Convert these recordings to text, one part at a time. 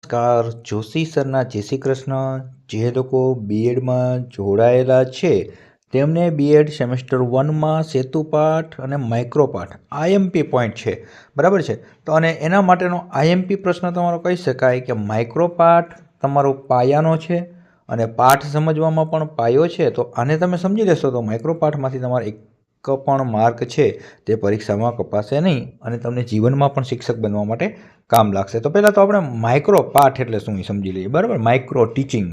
નમસ્કાર જોશી સરના જય શ્રી કૃષ્ણ। જે લોકો બીએડમાં જોડાયેલા છે તેમને બીએડ સેમેસ્ટર 1માં સેતુપાઠ અને માઇક્રોપાઠ આઈએમપી પોઈન્ટ છે, બરાબર છે। તો અને એના માટેનો આઈએમપી પ્રશ્ન તમારો કહી શકાય કે માઇક્રોપાઠ તમારો પાયાનો છે અને પાઠ સમજવામાં પણ પાયો છે। તો આને તમે સમજી લેશો તો માઇક્રોપાઠમાંથી તમારે એક પણ માર્ક છે તે પરીક્ષામાં કપાશે નહીં અને તમને જીવનમાં પણ શિક્ષક બનવા માટે કામ લાગશે। તો પહેલાં તો આપણે માઇક્રો પાઠ એટલે શું એ સમજી લઈએ, બરાબર। માઇક્રો ટીચિંગ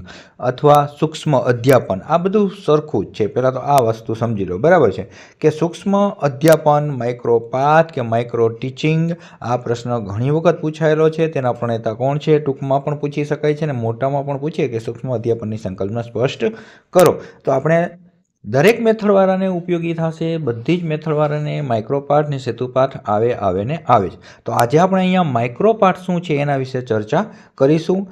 અથવા સૂક્ષ્મ અધ્યાપન આ બધું સરખું જ છે। પહેલાં તો આ વસ્તુ સમજી લો, બરાબર છે કે સૂક્ષ્મ અધ્યાપન, માઇક્રો પાઠ કે માઇક્રો ટીચિંગ આ પ્રશ્ન ઘણી વખત પૂછાયેલો છે। તેના પ્રણેતા કોણ છે ટૂંકમાં પણ પૂછી શકાય છે અને મોટામાં પણ પૂછીએ કે સૂક્ષ્મ અધ્યાપનની સંકલ્પના સ્પષ્ટ કરો। તો આપણે દરેક મેથડવાળાને ઉપયોગી થશે, બધી જ મેથડવાળાને માઇક્રોપાઠ ને સેતુપાઠ આવે ને આવે જ। તો આજે આપણે અહીંયા માઇક્રોપાઠ શું છે એના વિશે ચર્ચા કરીશું।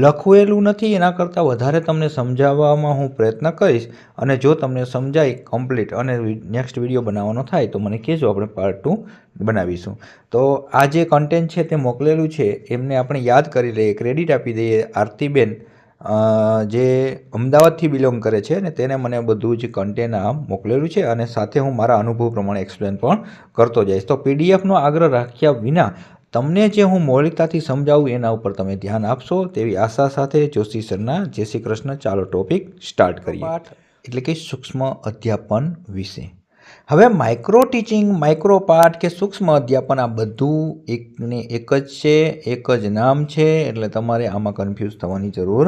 લખવેલું નથી, એના કરતાં વધારે તમને સમજાવવામાં હું પ્રયત્ન કરીશ અને જો તમને સમજાય કમ્પ્લીટ અને નેક્સ્ટ વિડીયો બનાવવાનો થાય તો મને કહેજો, આપણે પાર્ટ 2 બનાવીશું। તો આ જે કન્ટેન્ટ છે તે મોકલેલું છે એમને આપણે યાદ કરી લઈએ, ક્રેડિટ આપી દઈએ। આરતીબેન જે અમદાવાદથી બિલોંગ કરે છે ને તેને મને બધું જ કન્ટેન્ટ આ મોકલેલું છે અને સાથે હું મારા અનુભવ પ્રમાણે એક્સપ્લેન પણ કરતો જઈશ। તો પીડીએફનો આગ્રહ રાખ્યા વિના તમને જે હું મૌલિકતાથી સમજાવું એના ઉપર તમે ધ્યાન આપશો તેવી આશા સાથે જોશી સરના જય શ્રી કૃષ્ણ। ચાલો ટોપિક સ્ટાર્ટ કરીએ, પાઠ એટલે કે સૂક્ષ્મ અધ્યાપન વિશે। હવે માઇક્રો ટીચિંગ, માઇક્રો પાઠ કે સૂક્ષ્મ અધ્યાપન આ બધું એકને એક જ છે, એક જ નામ છે, એટલે તમારે આમાં કન્ફ્યુઝ થવાની જરૂર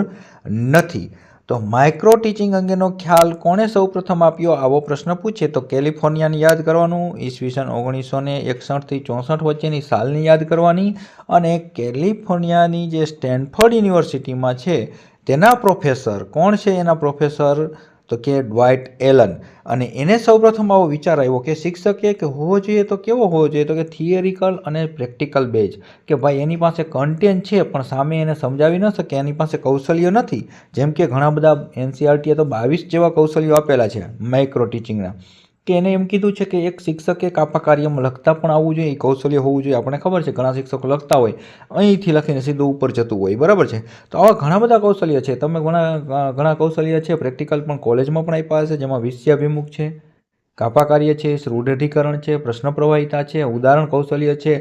નથી। તો માઇક્રો ટીચિંગ અંગેનો ખ્યાલ કોણે સૌપ્રથમ આપ્યો આવો પ્રશ્ન પૂછે તો કેલિફોર્નિયાને યાદ કરવાનું, ઈસવીસન 1961 થી 64 વચ્ચેની સાલની યાદ કરવાની અને કેલિફોર્નિયાની જે સ્ટેનફોર્ડ યુનિવર્સિટીમાં છે તેના પ્રોફેસર કોણ છે, એના પ્રોફેસર તો કે ડ્વાઇટ એલન। અને એને સૌપ્રથમ આવો વિચાર આવ્યો કે શિક્ષકે કે હોવો જોઈએ તો કેવો હોવો જોઈએ તો કે થિયરિકલ અને પ્રેક્ટિકલ બેઝ, કે ભાઈ એની પાસે કન્ટેન્ટ છે પણ સામે એને સમજાવી ન શકે, એની પાસે કૌશલ્ય નથી। જેમ કે ઘણા બધા એનસીઆરટીએ તો 22 જેવા કૌશલ્યો આપેલા છે માઇક્રો ટીચિંગના, કે એને એમ કીધું છે કે એક શિક્ષકે કાપા કાર્યમાં લખતા પણ આવવું જોઈએ, એ કૌશલ્ય હોવું જોઈએ। આપણને ખબર છે ઘણા શિક્ષકો લખતા હોય અહીંથી લખીને સીધું ઉપર જતું હોય, બરાબર છે। તો આવા ઘણા બધા કૌશલ્ય છે, તમે ઘણા કૌશલ્ય છે પ્રેક્ટિકલ પણ કોલેજમાં પણ આપ્યા હશે, જેમાં વિષયાભિમુખ છે, કાપા કાર્ય છે, રૂઢિકરણ છે, પ્રશ્ન પ્રવાહિતા છે, ઉદાહરણ કૌશલ્ય છે,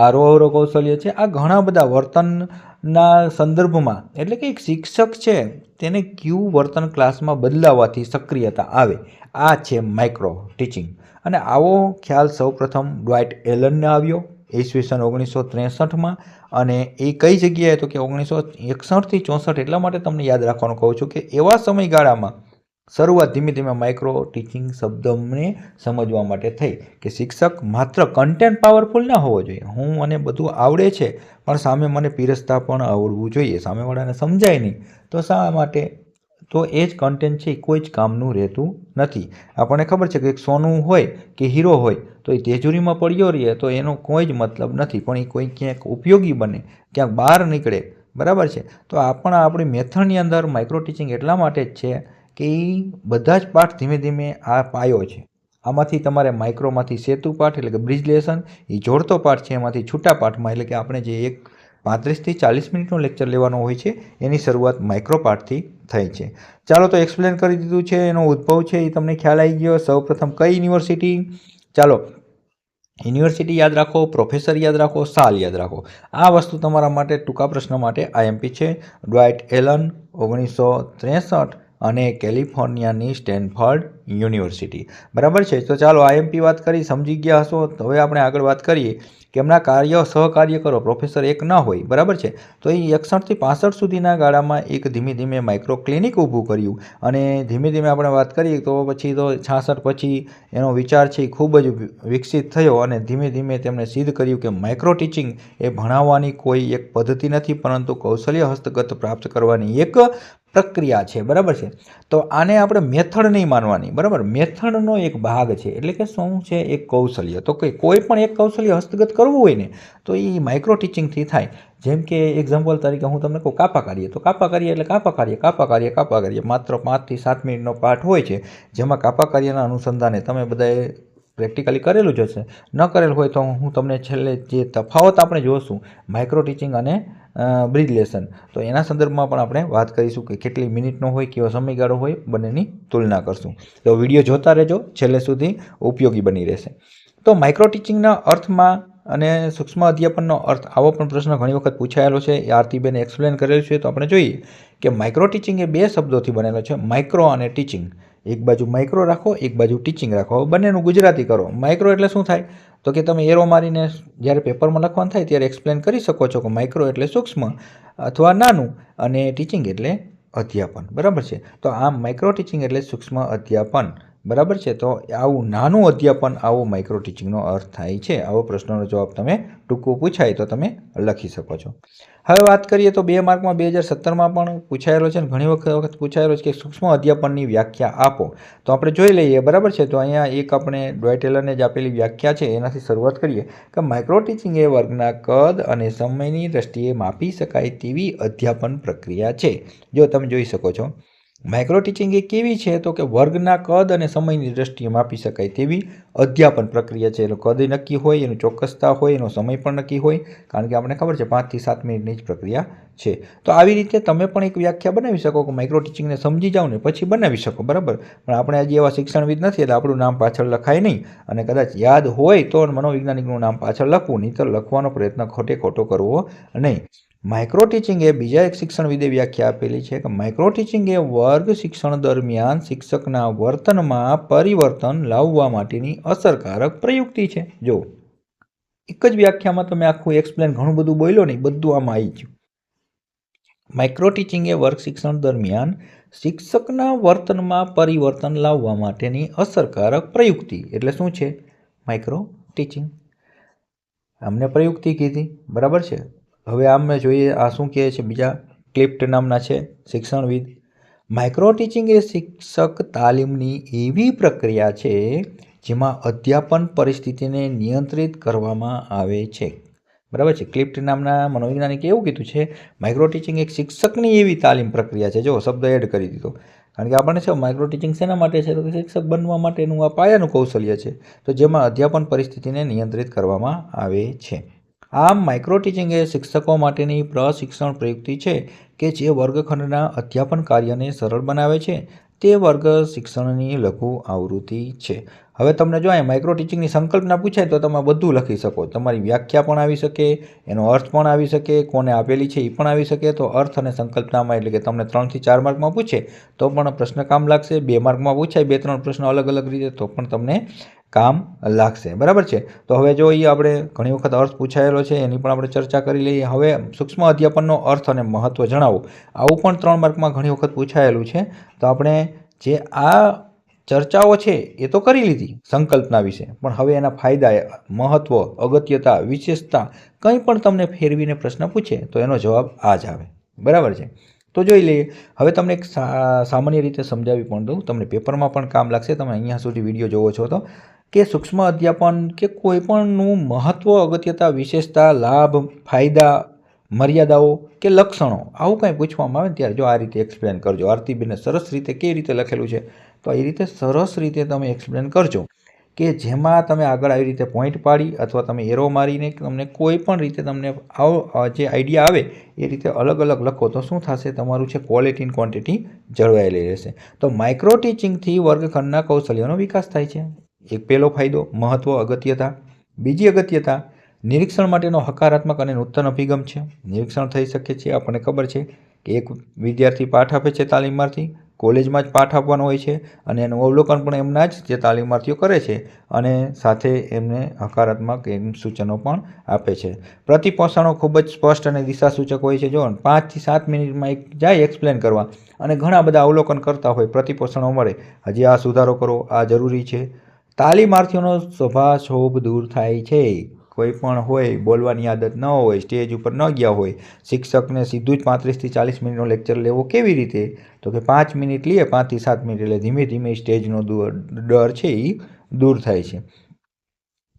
આરોહ કૌશલ્ય છે। આ ઘણા બધા વર્તનના સંદર્ભમાં, એટલે કે એક શિક્ષક છે તેને કયું વર્તન ક્લાસમાં બદલાવવાથી સક્રિયતા આવે, આ છે માઇક્રો ટીચિંગ। અને આવો ખ્યાલ સૌપ્રથમ ડ્વાઇટ એલનને આવ્યો ઈસવીસન 1963માં અને એ કઈ જગ્યાએ તો કે 1961 થી 64, એટલા માટે તમને યાદ રાખવાનું કહું છું કે એવા સમયગાળામાં શરૂઆત ધીમે ધીમે માઇક્રો ટીચિંગ શબ્દને સમજવા માટે થઈ કે શિક્ષક માત્ર કન્ટેન્ટ પાવરફુલ ના હોવો જોઈએ, હું મને બધું આવડે છે પણ સામે મને પીરસતા પણ આવડવું જોઈએ, સામેવાળાને સમજાય નહીં તો શા માટે, તો એ જ કન્ટેન્ટ છે એ કોઈ જ કામનું રહેતું નથી। આપણને ખબર છે કે એક સોનું હોય કે હીરો હોય તો એ તેજુરીમાં પડ્યો રહે તો એનો કોઈ જ મતલબ નથી, પણ એ કોઈ ક્યાંક ઉપયોગી બને, ક્યાંક બહાર નીકળે, બરાબર છે। તો આપણી મેથડની અંદર માઇક્રો ટીચિંગ એટલા માટે જ છે કે એ બધા જ પાઠ ધીમે ધીમે આ પાયો છે, આમાંથી તમારે માઇક્રોમાંથી સેતુપાઠ એટલે કે બ્રિજ લેસન, એ જોડતો પાઠ છે, એમાંથી છૂટા પાઠમાં એટલે કે આપણે જે એક 35 થી 40 મિનિટનો લેક્ચર લેવાનો હોય છે એની શરૂઆત માઇક્રો પાઠથી થઈ છે। ચાલો તો એક્સપ્લેન કરી દીધું છે, એનો ઉદ્ભવ છે એ તમને ખ્યાલ આવી ગયો। સૌપ્રથમ કઈ યુનિવર્સિટી, ચાલો યુનિવર્સિટી યાદ રાખો, પ્રોફેસર યાદ રાખો, સાલ યાદ રાખો, આ વસ્તુ તમારા માટે ટૂંકા પ્રશ્ન માટે આઈએમપી છે। ડ્વાઇટ એલન 1963 અને કેલિફોર્નિયાની સ્ટેનફોર્ડ યુનિવર્સિટી, બરાબર છે। તો ચાલો આઈએમપી વાત કરી, સમજી ગયા હશો। તો હવે આપણે આગળ વાત કરીએ કે એમના સહકાર્યકરો પ્રોફેસર એક ના હોય, બરાબર છે, તો એ 61 થી 65 સુધીના ગાળામાં એક ધીમે ધીમે માઇક્રો ક્લિનિક ઊભું કર્યું અને ધીમે ધીમે આપણે વાત કરીએ તો પછી તો 66 પછી એનો વિચાર છે એ ખૂબ જ વિકસિત થયો અને ધીમે ધીમે તેમણે સિદ્ધ કર્યું કે માઇક્રો ટીચિંગ એ ભણાવવાની કોઈ એક પદ્ધતિ નથી પરંતુ કૌશલ્ય હસ્તગત પ્રાપ્ત કરવાની એક પ્રક્રિયા છે, બરાબર છે। તો આને આપણે મેથડ નહીં માનવાની, બરાબર, મેથડનો એક ભાગ છે, એટલે કે શું છે એક કૌશલ્ય, તો કોઈ પણ એક કૌશલ્ય હસ્તગત કરવું હોય ને તો એ માઇક્રો ટીચિંગથી થાય। જેમ કે એક્ઝામ્પલ તરીકે હું તમને કહું કાપા કાર્ય, તો કાપા કાર્ય એટલે કાપા કાર્ય માત્ર 5 થી 7 મિનિટનો પાઠ હોય છે, જેમાં કાપા કાર્યના અનુસંધાને તમે બધાએ પ્રેક્ટિકલી કરેલું જ હશે, ન કરેલું હોય તો હું તમને છેલ્લે જે તફાવત આપણે જોઈશું માઇક્રો ટીચિંગ અને બ્રિજ લેસન, તો એના સંદર્ભમાં પણ આપણે વાત કરીશું કે કેટલી મિનિટનો હોય, કેવો સમયગાળો હોય, બંનેની તુલના કરશું. તો વિડીયો જોતા રહેજો, છેલ્લે સુધી ઉપયોગી બની રહેશે. તો માઇક્રો ટીચિંગના અર્થમાં અને સૂક્ષ્મ અધ્યાપનનો અર્થ, આવો પણ પ્રશ્ન ઘણી વખત પૂછાયેલો છે. એ આરતીબેને એક્સપ્લેન કરેલું છે. તો આપણે જોઈએ કે માઇક્રો ટીચિંગ એ 2 શબ્દોથી બનેલો છે, માઇક્રો અને ટીચિંગ. એક બાજુ માઇક્રો રાખો, એક બાજુ ટીચિંગ રાખો. બંનેનું ગુજરાતી કરો. માઇક્રો એટલે શું થાય? તો કે તમે એરો મારીને જ્યારે પેપરમાં લખવાનું થાય ત્યારે એક્સપ્લેન કરી શકો છો કે માઇક્રો એટલે સૂક્ષ્મ અથવા નાનું, અને ટીચિંગ એટલે અધ્યાપન. બરાબર છે. તો આમ માઇક્રો ટીચિંગ એટલે સૂક્ષ્મ અધ્યાપન. બરાબર છે. તો આવું નાનું અધ્યાપન, આવો માઇક્રો ટીચિંગનો અર્થ થાય છે. આવો પ્રશ્નનો જવાબ તમે ટૂંકું પૂછાય તો તમે લખી શકો છો. હવે વાત કરીએ તો 2 માર્કમાં 2017માં પણ પૂછાયેલો છે, અને ઘણી વખત પૂછાયેલો છે કે સૂક્ષ્મ અધ્યાપનની વ્યાખ્યા આપો. તો આપણે જોઈ લઈએ. બરાબર છે. તો અહીંયા એક આપણે ડ્વાઇટેલરને જ આપેલી વ્યાખ્યા છે, એનાથી શરૂઆત કરીએ કે માઇક્રો ટીચિંગ એ વર્ગના કદ અને સમયની દ્રષ્ટિએ માપી શકાય તેવી અધ્યાપન પ્રક્રિયા છે. જો તમે જોઈ શકો છો, માઇક્રો ટીચિંગ એ કેવી છે? તો કે વર્ગના કદ અને સમયની દ્રષ્ટિએ માપી શકાય તેવી અધ્યાપન પ્રક્રિયા છે. એનું કદ નક્કી હોય, એનું ચોક્કસતા હોય, એનો સમય પણ નક્કી હોય, કારણ કે આપણે ખબર છે 5 થી 7 મિનિટની જ પ્રક્રિયા છે. તો આવી રીતે તમે પણ એક વ્યાખ્યા બનાવી શકો કે માઇક્રો ટીચિંગને સમજી જાઓ ને પછી બનાવી શકો. બરાબર. પણ આપણે હજી એવા શિક્ષણવિદ નથી, એટલે આપણું નામ પાછળ લખાય નહીં, અને કદાચ યાદ હોય તો મનોવૈજ્ઞાનિકનું નામ પાછળ લખવું, નહીં તો લખવાનો પ્રયત્ન ખોટો કરવો નહીં. માઇક્રો ટીચિંગ એ બીજા એક શિક્ષણવિદે વ્યાખ્યા આપેલી છે કે માઇક્રો ટીચિંગ એ વર્ગ શિક્ષણ દરમિયાન શિક્ષકના વર્તનમાં પરિવર્તન લાવવા માટેની અસરકારક પ્રયુક્તિ છે. જો એક જ વ્યાખ્યામાં તમે આખું એક્સપ્લેન ઘણું બધું બોલ્યો નહીં, બધું આમાં આવી ગયું. માઇક્રો ટીચિંગ એ વર્ગ શિક્ષણ દરમિયાન શિક્ષકના વર્તનમાં પરિવર્તન લાવવા માટેની અસરકારક પ્રયુક્તિ. એટલે શું છે માઇક્રો ટીચિંગ? અમને પ્રયુક્તિ કીધી. બરાબર છે. હવે આમને જોઈએ આ શું કહે છે. બીજા ક્લિફ્ટ નામના છે શિક્ષણવિદ. માઇક્રો ટીચિંગ એ શિક્ષક તાલીમની એવી પ્રક્રિયા છે જેમાં અધ્યાપન પરિસ્થિતિને નિયંત્રિત કરવામાં આવે છે. બરાબર છે. ક્લિફ્ટ નામના મનોવૈજ્ઞાનિકે એવું કીધું છે, માઇક્રો ટીચિંગ એક શિક્ષકની એવી તાલીમ પ્રક્રિયા છે. જો શબ્દ એડ કરી દીધો, કારણ કે આપણને છે માઇક્રો ટીચિંગ શેના માટે છે? તો શિક્ષક બનવા માટેનું આ પાયાનું કૌશલ્ય છે, તો જેમાં અધ્યાપન પરિસ્થિતિને નિયંત્રિત કરવામાં આવે છે. આમ માઇક્રો ટીચિંગ એ શિક્ષકો માટેની પ્રશિક્ષણ પ્રયુક્તિ છે કે જે વર્ગખંડના અધ્યાપન કાર્યને સરળ બનાવે છે. તે વર્ગ શિક્ષણની લઘુ આવૃત્તિ છે. હવે તમને જો અહીં માઇક્રો ટીચિંગની સંકલ્પના પૂછાય તો તમે બધું લખી શકો. તમારી વ્યાખ્યા પણ આવી શકે, એનો અર્થ પણ આવી શકે, કોને આપેલી છે એ પણ આવી શકે. તો અર્થ અને સંકલ્પનામાં, એટલે કે તમને 3 થી 4 માર્કમાં પૂછે તો પણ પ્રશ્ન કામ લાગશે. 2 માર્કમાં પૂછાય 2-3 પ્રશ્નો અલગ અલગ રીતે, તો પણ તમને કામ લાગશે. બરાબર છે. તો હવે જો એ આપણે ઘણી વખત અર્થ પૂછાયેલો છે, એની પણ આપણે ચર્ચા કરી લઈએ. હવે સૂક્ષ્મ અધ્યાપનનો અર્થ અને મહત્ત્વ જણાવો, આવું પણ 3 માર્કમાં ઘણી વખત પૂછાયેલું છે. તો આપણે જે આ ચર્ચાઓ છે એ તો કરી લીધી સંકલ્પના વિશે, પણ હવે એના ફાયદા, મહત્ત્વ, અગત્યતા, વિશેષતા કંઈ પણ તમને ફેરવીને પ્રશ્ન પૂછે તો એનો જવાબ આ જ આવે. બરાબર છે. તો જોઈ લઈએ. હવે તમને એક સામાન્ય રીતે સમજાવી પણ દઉં, તમને પેપરમાં પણ કામ લાગશે. તમે અહીંયા સુધી વિડીયો જોવો છો તો કે સૂક્ષ્મ અધ્યાપન કે કોઈ પણનું મહત્ત્વ, અગત્યતા, વિશેષતા, લાભ, ફાયદા, મર્યાદાઓ કે લક્ષણો, આવું કંઈ પૂછવામાં આવે ત્યારે જો આ રીતે એક્સપ્લેન કરજો. આરતીબેને સરસ રીતે કેવી રીતે લખેલું છે, તો એ રીતે સરસ રીતે તમે એક્સપ્લેન કરજો કે જેમાં તમે આગળ આવી રીતે પોઈન્ટ પાડી અથવા તમે એરો મારીને તમને કોઈ પણ રીતે તમને આવો જે આઈડિયા આવે એ રીતે અલગ અલગ લખો તો શું થશે? તમારું છે ક્વોલિટી અને ક્વોન્ટિટી જળવાયેલી રહેશે. તો માઇક્રો ટીચિંગથી વર્ગખંડના કૌશલ્યનો વિકાસ થાય છે. એક પહેલો ફાયદો, મહત્ત્વ, અગત્યતા. બીજી અગત્યતા, નિરીક્ષણ માટેનો હકારાત્મક અને નૂતન અભિગમ છે. નિરીક્ષણ થઈ શકે છે. આપણને ખબર છે કે એક વિદ્યાર્થી પાઠ આપે છે, તાલીમાર્થી કોલેજમાં જ પાઠ આપવાનો હોય છે, અને એનું અવલોકન પણ એમના જ જે તાલીમાર્થીઓ કરે છે, અને સાથે એમને હકારાત્મક સૂચનો પણ આપે છે. પ્રતિપોષણો ખૂબ જ સ્પષ્ટ અને દિશાસૂચક હોય છે. જો 5 થી 7 મિનિટમાં એક જાય એક્સપ્લેન કરવા, અને ઘણા બધા અવલોકન કરતા હોય, પ્રતિપોષણો મળે, હજી આ સુધારો કરો, આ જરૂરી છે. તાલીમાર્થીઓનો સ્વભાવક્ષોભ દૂર થાય છે. કોઈ પણ હોય, બોલવાની આદત ન હોય, સ્ટેજ ઉપર ન ગયા હોય, શિક્ષકને સીધું જ 35 થી 40 મિનિટનો લેક્ચર લેવો કેવી રીતે? તો કે 5 મિનિટ લઈએ, 5 થી 7 મિનિટ, એટલે ધીમે ધીમે સ્ટેજનો ડર છે એ દૂર થાય છે.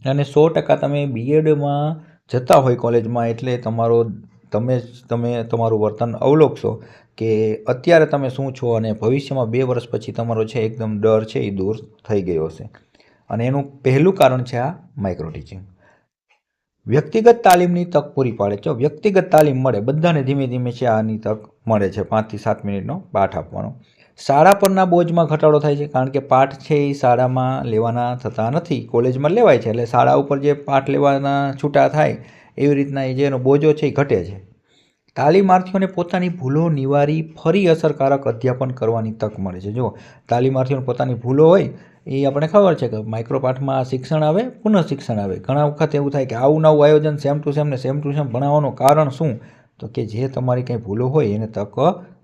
અને 100% તમે બીએડમાં જતા હોય કોલેજમાં, એટલે તમે તમારું વર્તન અવલોકશો કે અત્યારે તમે શું છો, અને ભવિષ્યમાં 2 વર્ષ પછી તમારો છે એકદમ ડર છે એ દૂર થઈ ગયો હશે. અને એનું પહેલું કારણ છે આ માઇક્રો ટીચિંગ. વ્યક્તિગત તાલીમની તક પૂરી પાડે છે। વ્યક્તિગત તાલીમ મળે બધાને, ધીમે ધીમે છે આની તક મળે છે 5 થી 7 મિનિટનો પાઠ આપવાનો। શાળા પરના બોજમાં ઘટાડો થાય છે, કારણ કે પાઠ છે એ શાળામાં લેવાના થતા નથી, કોલેજમાં લેવાય છે, એટલે શાળા ઉપર જે પાઠ લેવાના છૂટા થાય એવી રીતના એ જેનો બોજો છે એ ઘટે છે। તાલીમાર્થીઓને પોતાની ભૂલો નિવારી ફરી અસરકારક અધ્યાપન કરવાની તક મળે છે। જો તાલીમાર્થીઓને પોતાની ભૂલો હોય એ આપણે ખબર છે કે માઇક્રો પાઠમાં શિક્ષણ આવે, પુનઃ શિક્ષણ આવે। ઘણા વખત એવું થાય કે આવું નવું આયોજન સેમ ટુ સેમ ભણાવવાનું કારણ શું? તો કે જે તમારી કંઈ ભૂલો હોય એને તક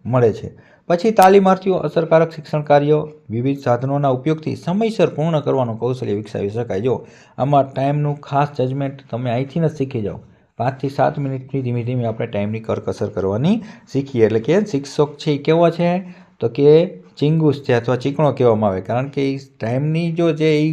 મળે છે। પછી તાલીમાર્થીઓ અસરકારક શિક્ષણ કાર્ય વિવિધ સાધનોના ઉપયોગથી સમયસર પૂર્ણ કરવાનું કૌશલ્ય વિકસાવી શકાય। જો આમાં ટાઈમનું ખાસ જજમેન્ટ તમે અહીંથી જ શીખી જાઓ। 5 થી 7 મિનિટથી ધીમે ધીમે આપણે ટાઈમની કરકસર કરવાની શીખીએ। એટલે કે શિક્ષક છે એ કેવો છે? તો કે ચિંગુસ છે અથવા ચીકણો કહેવામાં આવે, કારણ કે એ ટાઈમની જો જે એ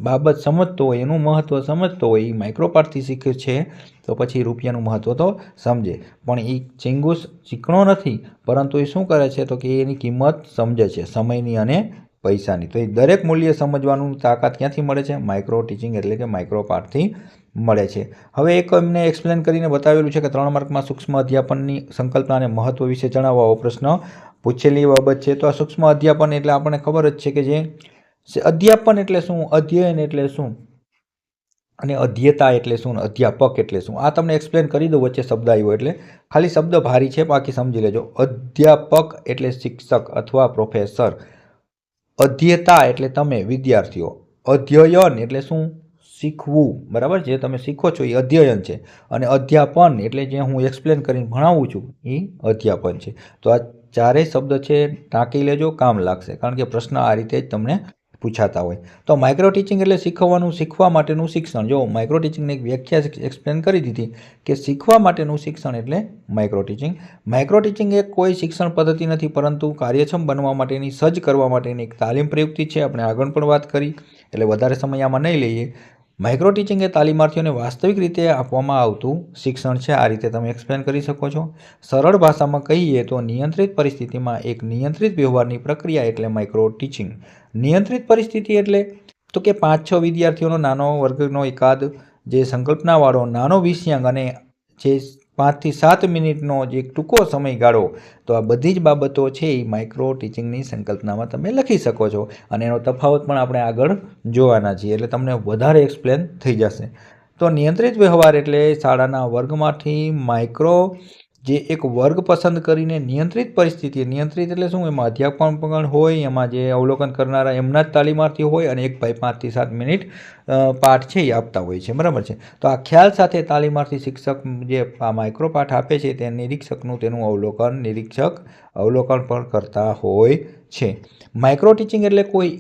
બાબત સમજતો હોય, એનું મહત્ત્વ સમજતો હોય, એ માઇક્રોપાઠથી શીખે છે તો પછી રૂપિયાનું મહત્ત્વ તો સમજે। પણ એ ચિંગુસ ચીકણો નથી, પરંતુ એ શું કરે છે? તો કે એની કિંમત સમજે છે, સમયની અને પૈસાની। તો એ દરેક મૂલ્ય સમજવાનું તાકાત ક્યાંથી મળે છે? માઇક્રો ટીચિંગ એટલે કે માઇક્રોપાઠથી મળે છે। હવે એક એમને એક્સપ્લેન કરીને બતાવેલું છે કે 3 માર્કમાં સૂક્ષ્મ અધ્યાપનની સંકલ્પના અને મહત્ત્વ વિશે જણાવો, આવો પ્રશ્ન પૂછેલી બાબત છે। તો આ સૂક્ષ્મ અધ્યાપન એટલે આપણને ખબર જ છે કે જે અધ્યાપન એટલે શું, અધ્યયન એટલે શું, અને અધ્યતા એટલે શું, અધ્યાપક એટલે શું, આ તમને એક્સપ્લેન કરી દઉં। વચ્ચે શબ્દ આવ્યો એટલે ખાલી શબ્દ ભારી છે, બાકી સમજી લેજો। અધ્યાપક એટલે શિક્ષક અથવા પ્રોફેસર, અધ્યતા એટલે તમે વિદ્યાર્થીઓ, અધ્યયન એટલે શું? શીખવું, બરાબર? જે તમે શીખો છો એ અધ્યયન છે, અને અધ્યાપન એટલે જે હું એક્સપ્લેન કરીને ભણાવું છું એ અધ્યાપન છે। તો આ ચારેય શબ્દ છે ટાંકી લેજો, કામ લાગશે, કારણ કે પ્રશ્ન આ રીતે જ તમને પૂછાતા હોય। તો માઇક્રો ટીચિંગ એટલે શીખવાનું, શીખવા માટેનું શિક્ષણ। જો માઇક્રો ટીચિંગની એક વ્યાખ્યા એક્સપ્લેન કરી દીધી કે શીખવા માટેનું શિક્ષણ એટલે માઇક્રો ટીચિંગ। માઇક્રો ટીચિંગ એ કોઈ શિક્ષણ પદ્ધતિ નથી, પરંતુ કાર્યક્ષમ બનવા માટેની, સજ્જ કરવા માટેની એક તાલીમ પ્રયુક્તિ છે। આપણે આગળ પણ વાત કરી, એટલે વધારે સમય આમાં નહીં લઈએ। માઇક્રો ટીચિંગ એ તાલીમાર્થીઓને વાસ્તવિક રીતે આપવામાં આવતું શિક્ષણ છે। આ રીતે તમે એક્સપ્લેન કરી શકો છો। સરળ ભાષામાં કહીએ તો નિયંત્રિત પરિસ્થિતિમાં એક નિયંત્રિત વ્યવહારની પ્રક્રિયા એટલે માઇક્રો ટીચિંગ। નિયંત્રિત પરિસ્થિતિ એટલે તો કે 5-6 વિદ્યાર્થીઓનો નાનો વર્ગનો એકાદ જે સંકલ્પનાવાળો નાનો વિષયાંગ અને જે 5 થી 7 મિનિટનો જે ટૂંકો સમયગાળો, તો આ બધી જ બાબતો છે એ માઇક્રો ટીચિંગની સંકલ્પનામાં તમે લખી શકો છો, અને એનો તફાવત પણ આપણે આગળ જોવાના છીએ, એટલે તમને વધારે એક્સપ્લેન થઈ જશે। તો નિયંત્રિત વ્યવહાર એટલે શાળાના વર્ગમાંથી માઇક્રો જે એક વર્ગ પસંદ કરીને નિયંત્રિત પરિસ્થિતિ, નિયંત્રિત એટલે શું? એમાં અધ્યાપન પણ હોય, એમાં જે અવલોકન કરનારા એમના જ તાલીમાર્થી હોય, અને એક ભાઈ 5 થી 7 મિનિટ પાઠ છે એ આપતા હોય છે, બરાબર છે? તો આ ખ્યાલ સાથે તાલીમાર્થી શિક્ષક જે આ માઇક્રો પાઠ આપે છે તે નિરીક્ષકનું તેનું નિરીક્ષક અવલોકન પણ કરતા હોય છે। માઇક્રો ટીચિંગ એટલે કોઈ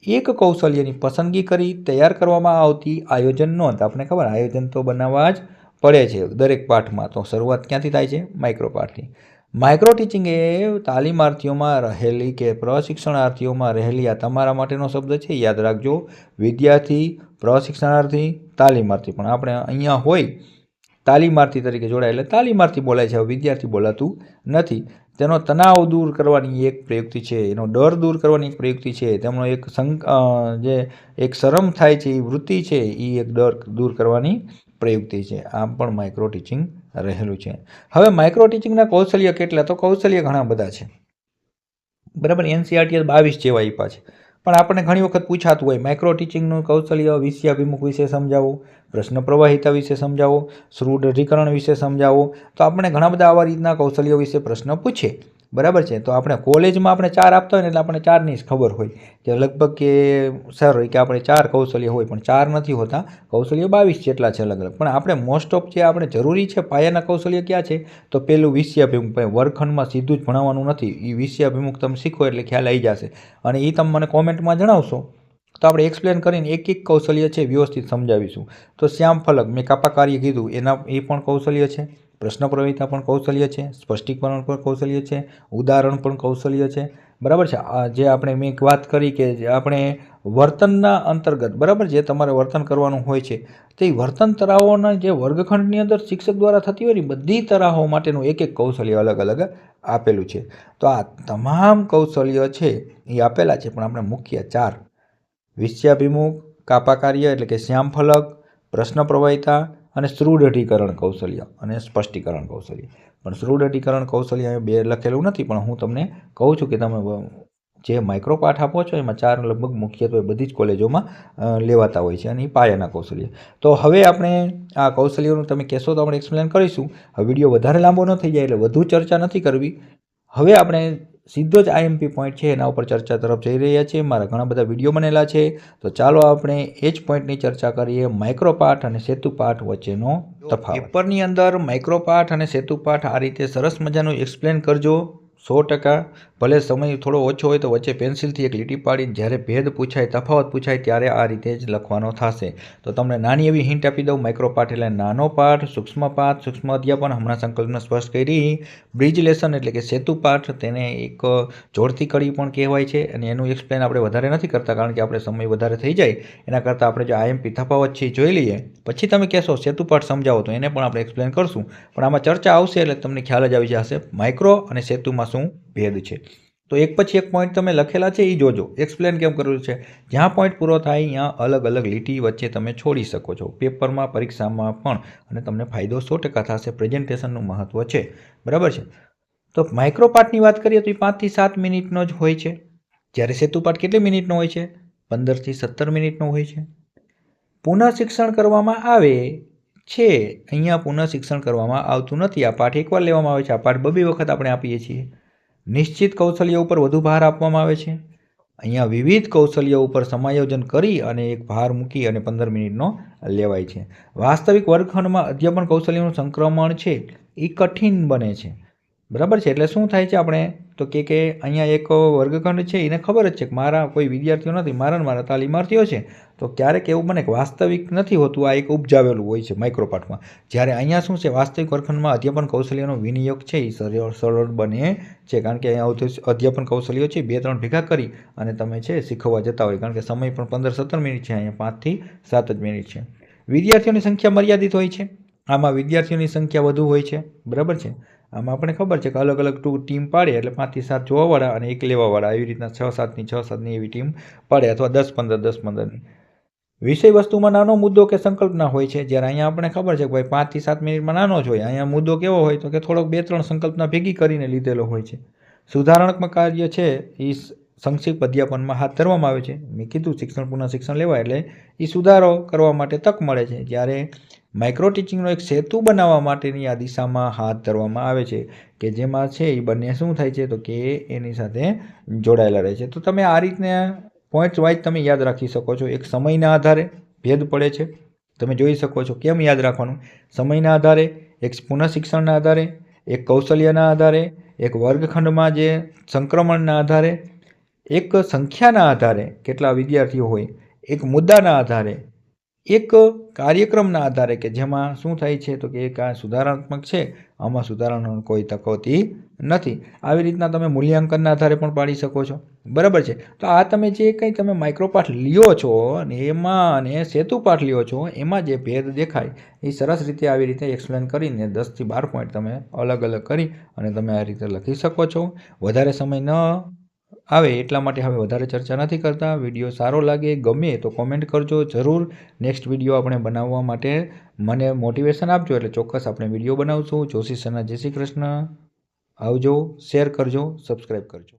એક કૌશલ્યની પસંદગી કરી તૈયાર કરવામાં આવતી આયોજન નોંધ। આપણે ખબર, આયોજન તો બનાવવા જ પડે છે દરેક પાઠમાં, તો શરૂઆત ક્યાંથી થાય છે? માઇક્રો પાઠથી। માઇક્રો ટીચિંગ એ તાલીમાર્થીઓમાં રહેલી કે પ્રશિક્ષણાર્થીઓમાં રહેલી, આ તમારા માટેનો શબ્દ છે, યાદ રાખજો, વિદ્યાર્થી, પ્રશિક્ષણાર્થી, તાલીમાર્થી, પણ આપણે અહીંયા હોય તાલીમાર્થી તરીકે જોડાય એટલે તાલીમાર્થી બોલાય છે, વિદ્યાર્થી બોલાતું નથી। તેનો તણાવ દૂર કરવાની એક પ્રયુક્તિ છે, એનો ડર દૂર કરવાની એક પ્રયુક્તિ છે, તેમનો એક જે એક શરમ થાય છે એ વૃત્તિ છે, એ એક ડર દૂર કરવાની પ્રયુક્તિ છે। આમ પણ માઇક્રો ટીચિંગ રહેલું છે। હવે માઇક્રો ટીચિંગના કૌશલ્ય કેટલા? તો કૌશલ્ય ઘણા બધા છે, બરાબર? NCERT 22 જેવા આપ્યા છે, પણ આપણને ઘણી વખત પૂછાતું હોય માઇક્રો ટીચિંગનું કૌશલ્ય વિષયાભિમુખ વિશે સમજાવો, પ્રશ્ન પ્રવાહિતા વિશે સમજાવો, સુદૃઢીકરણ વિશે સમજાવો। તો આપણે ઘણા બધા આવા રીતના કૌશલ્યો વિશે પ્રશ્ન પૂછે, બરાબર છે? તો આપણે કોલેજમાં આપણે 4 આપતા હોય ને એટલે આપણે 4ની જ ખબર હોય કે લગભગ કે સર કે આપણે 4 કૌશલ્ય હોય, પણ 4 નથી હોતા, કૌશલ્ય 22 જેટલા છે અલગ અલગ। પણ આપણે મોસ્ટ ઓફ જે આપણે જરૂરી છે પાયાના કૌશલ્ય ક્યાં છે? તો પેલું વિષયાભિમુખ, વર્ગખંડમાં સીધું જ ભણાવવાનું નથી, એ વિષયાભિમુખ તમે શીખો એટલે ખ્યાલ આવી જશે, અને એ તમે મને કોમેન્ટમાં જણાવશો તો આપણે એક્સપ્લેન કરીને એક એક કૌશલ્ય છે વ્યવસ્થિત સમજાવીશું। તો શ્યામ ફલક મેં કાપા કાર્ય કીધું, એ પણ કૌશલ્ય છે, પ્રશ્ન પ્રવાહિતા પણ કૌશલ્ય છે, સ્પષ્ટીકરણ પણ કૌશલ્ય છે, ઉદાહરણ પણ કૌશલ્ય છે, બરાબર છે? જે આપણે મેં વાત કરી કે આપણે વર્તનના અંતર્ગત, બરાબર, જે તમારે વર્તન કરવાનું હોય છે, તે વર્તન તરાહોના જે વર્ગખંડની અંદર શિક્ષક દ્વારા થતી હોય ને બધી તરાહો માટેનું એક એક કૌશલ્ય અલગ અલગ આપેલું છે। તો આ તમામ કૌશલ્ય છે એ આપેલા છે, પણ આપણે મુખ્ય 4: વિષયાભિમુખ, કાપા કાર્ય એટલે કે શ્યામ ફલક, પ્રશ્ન પ્રવાહિતા અને સુદૃઢીકરણ કૌશલ્ય અને સ્પષ્ટીકરણ કૌશલ્ય. પણ સુદૃઢીકરણ કૌશલ્ય અહીં 2 લખેલું નથી, પણ હું તમને કહું છું કે તમે જે માઇક્રો પાઠ આપો છો એમાં 4 લગભગ મુખ્યત્વે બધી જ કોલેજોમાં લેવાતા હોય છે, અને એ પાયાના કૌશલ્ય. તો હવે આપણે આ કૌશલ્યોનું તમે કહેશો તો આપણે એક્સપ્લેન કરીશું. હવે વિડીયો વધારે લાંબો ન થઈ જાય એટલે વધુ ચર્ચા નથી કરવી. હવે આપણે સીધો જ આઈએમપી પોઈન્ટ છે એના ઉપર ચર્ચા તરફ જઈ રહ્યા છીએ. મારા ઘણા બધા વિડીયો બનેલા છે, તો ચાલો આપણે એ જ પોઈન્ટની ચર્ચા કરીએ, માઇક્રો પાઠ અને સેતુ પાઠ વચ્ચેનો તફાવત. પેપરની અંદર માઇક્રો પાઠ અને સેતુ પાઠ આ રીતે સરસ મજાનું એક્સપ્લેન કરજો 100%. ભલે સમય થોડો ઓછો હોય તો વચ્ચે પેન્સિલથી એક લીટી પાડીને જ્યારે ભેદ પૂછાય, તફાવત પૂછાય ત્યારે આ રીતે જ લખવાનો થશે. તો તમને નાની એવી હિન્ટ આપી દઉં. માઇક્રો પાઠ એટલે નાનો પાઠ, સૂક્ષ્મ પાઠ, સૂક્ષ્મ અધ્યાપન, હમણાં સંકલ્પના સ્પષ્ટ કરી. બ્રિજ લેસન એટલે કે સેતુ પાઠ, તેને એક જોડતી કડી પણ કહેવાય છે, અને એનું એક્સપ્લેન આપણે વધારે નથી કરતા કારણ કે આપણે સમય વધારે થઈ જાય. એના કરતાં આપણે જો આઈએમપી તફાવત છે જોઈ લઈએ, પછી તમે કહેશો સેતુ પાઠ સમજાવો તો એને પણ આપણે એક્સપ્લેન કરશું. પણ આમાં ચર્ચા આવશે એટલે તમને ખ્યાલ જ આવી જશે માઇક્રો અને સેતુમાં શું ભેદ છે. તો એક પછી એક પોઈન્ટ તમે લખેલા છે એ જોજો, એક્સપ્લેન કેમ કરેલું છે. જ્યાં પોઈન્ટ પૂરો થાય ત્યાં અલગ અલગ લીટી વચ્ચે તમે છોડી શકો છો, પેપરમાં, પરીક્ષામાં પણ, અને તમને ફાયદો 100% થશે. પ્રેઝન્ટેશનનું મહત્ત્વ છે, બરાબર છે. તો માઇક્રો પાઠની વાત કરીએ તો એ 5 થી 7 મિનિટનો જ હોય છે, જ્યારે સેતુ પાઠ કેટલી મિનિટનો હોય છે? 15 થી 17 મિનિટનો હોય છે. પુનઃ શિક્ષણ કરવામાં આવે છે, અહીંયા પુનઃ શિક્ષણ કરવામાં આવતું નથી. આ પાઠ એકવાર લેવામાં આવે છે, આ પાઠ 2 વખત આપણે આપીએ છીએ. નિશ્ચિત કૌશલ્ય ઉપર વધુ ભાર આપવામાં આવે છે. અહીંયા વિવિધ કૌશલ્ય ઉપર સમાયોજન કરી અને એક ભાર મૂકી અને 15 મિનિટનો લેવાય છે. વાસ્તવિક વર્ગખંડમાં અધ્યાપન કૌશલ્યનું સંક્રમણ છે એ કઠિન બને છે, બરાબર છે. એટલે શું થાય છે આપણે તો કે અહીંયા એક વર્ગખંડ છે, એને ખબર જ છે કે મારા કોઈ વિદ્યાર્થીઓ નથી, મારા તાલીમાર્થીઓ છે. તો ક્યારેક એવું બને કે વાસ્તવિક નથી હોતું, આ એક ઉપજાવેલું હોય છે માઇક્રો પાઠમાં. જ્યારે અહીંયા શું છે, વાસ્તવિક વર્ગખંડમાં અધ્યાપન કૌશલ્યનો વિનિયોગ છે એ સરળ બને છે, કારણ કે અહીંયા અધ્યાપન કૌશલ્યો છે 2-3 ભેગા કરી અને તમે છે શીખવવા જતા હોય, કારણ કે સમય પણ 15-17 મિનિટ છે, અહીંયા 5 થી 7 જ મિનિટ છે. વિદ્યાર્થીઓની સંખ્યા મર્યાદિત હોય છે, આમાં વિદ્યાર્થીઓની સંખ્યા વધુ હોય છે, બરાબર છે. આમાં આપણને ખબર છે કે અલગ અલગ ટીમ પાડે એટલે 5 થી 7 જોવાવાળા અને 1 લેવાવાળા, એવી રીતના 6-7ની એવી ટીમ પાડે, અથવા 10-15ની. વિષય વસ્તુમાં નાનો મુદ્દો કે સંકલ્પના હોય છે, જ્યારે અહીંયા આપણે ખબર છે કે ભાઈ 5 થી 7 મિનિટમાં નાનો જ હોય. અહીંયા મુદ્દો કેવો હોય તો કે થોડોક 2-3 સંકલ્પના ભેગી કરીને લીધેલો હોય છે. સુધારણાત્મક કાર્ય છે એ સંક્ષિપ્ત અધ્યાપનમાં હાથ ધરવામાં આવે છે. મેં કીધું શિક્ષણ પુનઃ શિક્ષણ લેવાય એટલે એ સુધારો કરવા માટે તક મળે છે, જ્યારે માઇક્રો ટીચિંગનો એક સેતુ બનાવવા માટેની આ દિશામાં હાથ ધરવામાં આવે છે, કે જેમાં છે એ બંને શું થાય છે તો કે એની સાથે જોડાયેલા રહે છે. તો તમે આ રીતના પોઈન્ટ વાઇઝ તમે યાદ રાખી શકો છો. એક સમયના આધારે ભેદ પડે છે, તમે જોઈ શકો છો. કેમ યાદ રાખવાનું? સમયના આધારે, એક પુનઃ શિક્ષણના આધારે, એક કૌશલ્યના આધારે, એક વર્ગખંડમાં જે સંક્રમણના આધારે, એક સંખ્યાના આધારે કેટલા વિદ્યાર્થીઓ હોય, એક મુદ્દાના આધારે, એક કાર્યક્રમના આધારે, કે જેમાં શું થાય છે તો કે એક આ સુધારાત્મક છે, આમાં સુધારણાનો કોઈ તક હોતી નથી. આવી રીતના તમે મૂલ્યાંકનના આધારે પણ પાડી શકો છો, બરાબર છે. તો આ તમે જે કંઈ તમે માઇક્રો પાઠ લ્યો છો અને એમાં અને સેતુ પાઠ લ્યો છો, એમાં જે ભેદ દેખાય એ સરસ રીતે આવી રીતે એક્સપ્લેન કરીને 10 થી 12 પોઈન્ટ તમે અલગ અલગ કરી અને તમે આ રીતે લખી શકો છો. વધારે સમય ન આવે એટલા માટે હવે વધારે ચર્ચા નથી કરતા. વિડીયો સારો લાગે, ગમે તો કોમેન્ટ કરજો જરૂર. નેક્સ્ટ વિડીયો આપણે બનાવવા માટે મને મોટિવેશન આપજો, એટલે ચોક્કસ આપણે વિડીયો બનાવશું. જોશી સરના જય શ્રી કૃષ્ણ. આવજો, શેર કરજો, સબસ્ક્રાઈબ કરજો.